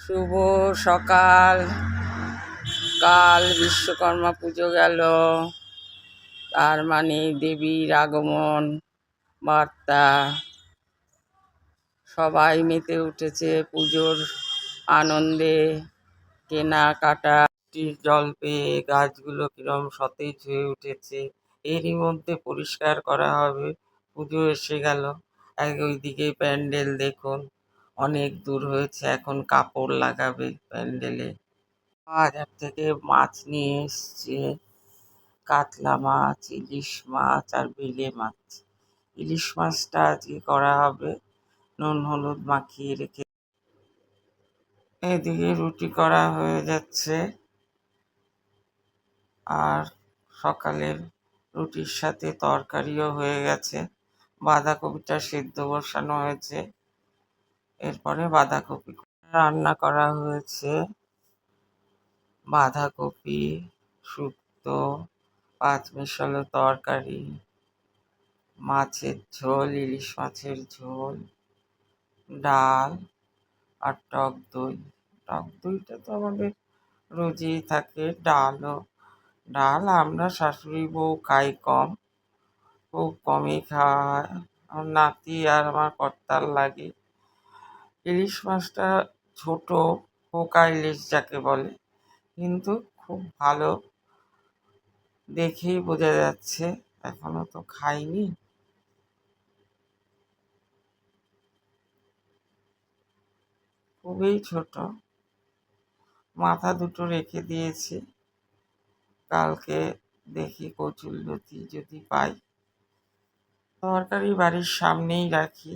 শুভ সকাল। কাল বিশ্বকর্মা পুজো গেল, তার মানে দেবীর আগমন বার্তা। সবাই মেতে উঠেছে পুজোর আনন্দে, কেনাকাটা। বৃষ্টির জল পেয়ে গাছগুলো কিরম সতেজ হয়ে উঠেছে। এরই মধ্যে পরিষ্কার করা হবে, পুজো এসে গেল। ওইদিকে প্যান্ডেল দেখুন, অনেক দূর হয়েছে, এখন কাপড় লাগাবে প্যান্ডেলে। বাজার থেকে মাছ নিয়ে এসছে, কাতলা মাছ, ইলিশ মাছ আর বেলে মাছ। ইলিশ মাছটা আজকে করা হবে, নুন হলুদ মাখিয়ে রেখে। এদিকে রুটি করা হয়ে যাচ্ছে, আর সকালের রুটির সাথে তরকারিও হয়ে গেছে। বাঁধাকপিটা সেদ্ধ বসানো হয়েছে, এরপরে বাঁধাকপি রান্না করা হয়েছে। বাঁধাকপি শুক্তো, পাঁচমিশালি তরকারি, মাছের ঝোল, ইলিশ মাছের ঝোল, ডাল আর টক দই। টক দইটা তো আমাদের রোজই থাকে। ডাল আমরা শাশুড়ি বউ খাই কম, খুব কমই খাওয়া হয়। আমার নাতি আর আমার কর্তার লাগে। ইলিশ মাছটা ছোট, পোকা ইলিশ যাকে বলে, কিন্তু খুব ভালো, দেখেই বোঝা যাচ্ছে। এখনো তো খাইনি। খুবই ছোট, মাথা দুটো রেখে দিয়েছি। কালকে দেখি কচুরলতি যদি পাই। তরকারি বাড়ির সামনেই রাখি,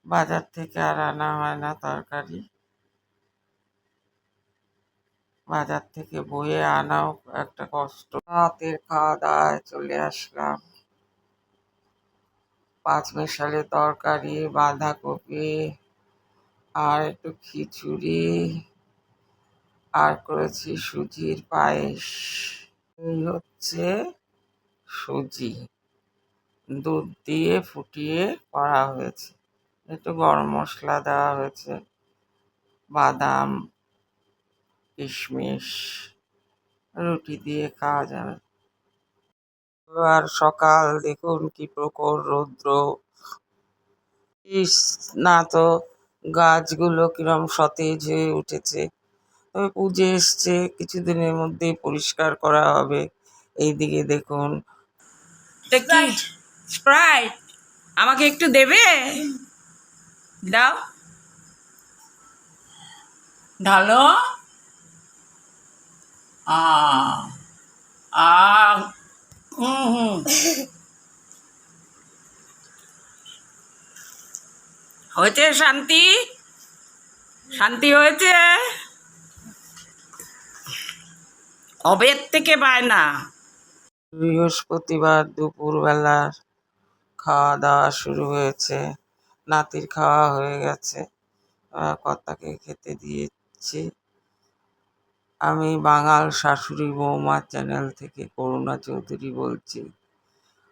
বাজার থেকে আর আনা হয় না তরকারি। বাজার থেকে বয়ে আনাও একটা কষ্ট। রাতের খাওয়া দাওয়ায় চলে আসলাম। পাঁচমিশালি তরকারি, বাঁধাকপি আর একটু খিচুড়ি, আর করেছি সুজির পায়েস। এই হচ্ছে সুজি, দুধ দিয়ে ফুটিয়ে করা হয়েছে। একটু গরম মশলা দেওয়া হয়েছে, বাদাম, কিশমিশ। রুটি দিয়ে খাওয়া যাবে। আর সকাল দেখুন কি প্রখর রৌদ্র। না তো গাছগুলো কিরম সতেজ হয়ে উঠেছে। তবে পুজো এসছে, কিছুদিনের মধ্যেই পরিষ্কার করা হবে। এইদিকে দেখুন, স্প্রাইট আমাকে একটু দেবে? দাও, ঢালো। আ আ হুম, হয়েছে শান্তি? শান্তি হয়েছে? কবের থেকে বায়না? বৃহস্পতিবার দুপুরবেলার খাওয়া দাওয়া শুরু হয়েছে। নাতির খাওয়া হয়ে গেছে, কর্তাকে খেতে দিয়েছি। আমি বাঙাল শাশুড়ি বৌমা চ্যানেল থেকে করুণা চৌধুরী বলছি।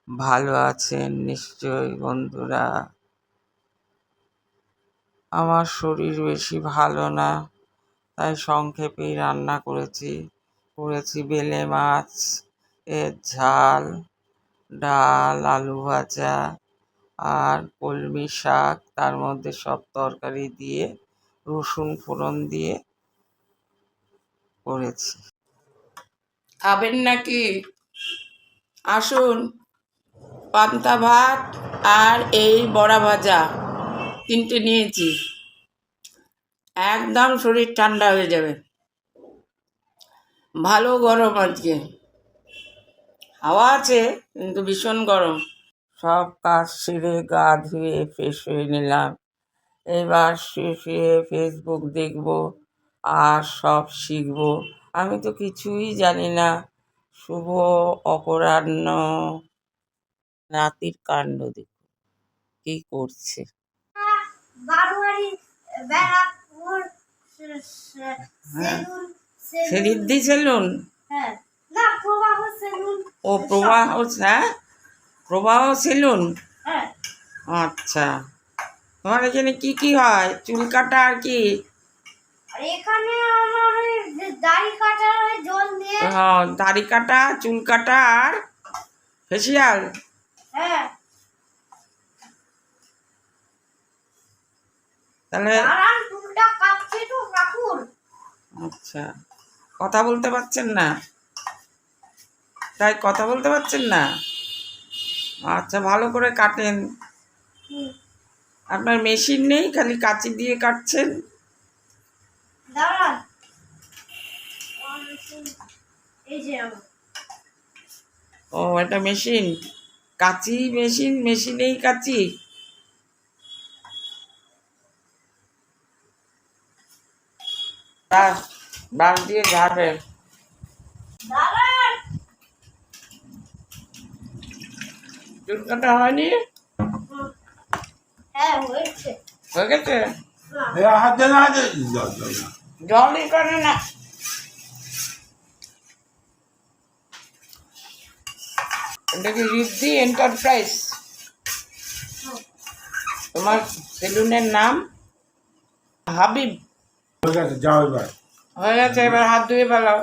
ভালো আছেন নিশ্চয়ই বন্ধুরা? আমার শরীর বেশি ভালো না, তাই সংক্ষেপেই রান্না করেছি বেলে মাছ এর ঝাল, ডাল, আলু ভাজা আর কলমি শাক। তার মধ্যে সব তরকারি দিয়ে রসুন ফোড়ন দিয়ে করেছি। খাবেন নাকি? আসুন। পান্তা ভাত আর এই বড়া ভাজা তিনটে নিয়েছি, একদম শরীর ঠান্ডা হয়ে যাবে। ভালো গরম আজকে, হাওয়া আছে কিন্তু ভীষণ গরম। সব কাজ সেরে গা ধুয়ে ফ্রেশ হয়ে নিলাম। এবার শুয়ে শুয়ে ফেসবুক দেখব আর সব শিখব। আমি তো কিছুই জানি না। শুভ অপরাহ্ন। নাতির কাণ্ড দেখুন কি করছে। রিদ্ধি সেলুন, ও প্রবাহ, হ্যাঁ প্রবাহ সেলুন। আচ্ছা, তোমার এখানে কি কি হয়? চুল কাটা আর কি? আর এখানে আমার ওই যে দাড়ি কাটার ওই জল দিয়ে, হ্যাঁ, দাড়ি কাটা, চুল কাটা আর ফেসিয়াল। হ্যাঁ তাহলে দাঁড়ান চুলটা কাটছে তো কাকুর। আচ্ছা, কথা বলতে পারছেন না? তাই কথা বলতে পারছেন না? আচ্ছা, ভালো করে কাটেন। হুম, আপনার মেশিন নেই, খালি কাঁচি দিয়ে কাটছেন? দাঁড়ান এই যে আমার ও, এটা মেশিন, কাঁচি মেশিন, মেশিনেই কাঁচি। বাস দিয়ে ঝাড়বে। দাঁড়ান। চুল কাটা হয়নি? হুম, হ্যাঁ হয়েছে। হয়ে গেছে? হ্যাঁ হাত দেন হাত দেন জলই করে না। এটা কি রিদ্ধি এন্টারপ্রাইজ? হুম, তোমার সেলুনের নাম? হাবিব। হয়ে গেছে, যাও এবার। হয়ে গেছে, এবার হাত ধুয়ে ফেলাও।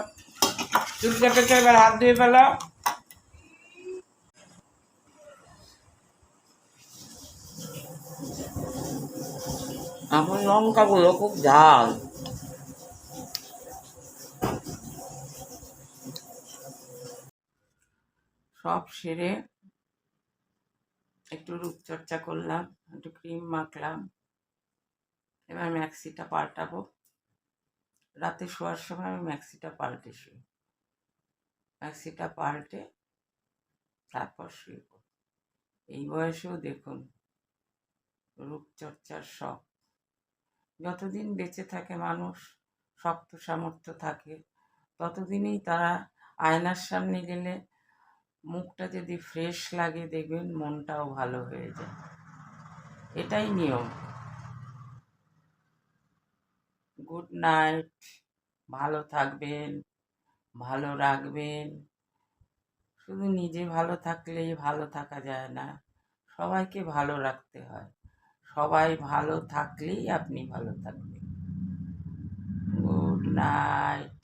চুল কেটেছো, এবার হাত ধুয়ে ফেলাও। এখন লঙ্কাগুলো খুব ঝাল। সব সেরে একটু রূপচর্চা করলাম, একটু ক্রিম মাখলাম। এবার ম্যাক্সিটা পাল্টাবো। রাতে শোয়ার সময় আমি ম্যাক্সিটা পাল্টে শুই। ম্যাক্সিটা পাল্টে তারপর শুইব। এই বয়সেও দেখুন রূপচর্চার শখ। যতদিন বেঁচে থাকে মানুষ, শক্ত সামর্থ্য থাকে, ততদিনই তারা আয়নার সামনে গেলে মুখটা যদি ফ্রেশ লাগে, দেখবেন মনটাও ভালো হয়ে যায়। এটাই নিয়ম। Good night. ভালো থাকবেন, ভালো রাখবেন। শুধু নিজে ভালো থাকলেই ভালো থাকা যায় না, সবাইকে ভালো রাখতে হয়। সবাই ভালো থাকলেই আপনি ভালো থাকবেন। Good night.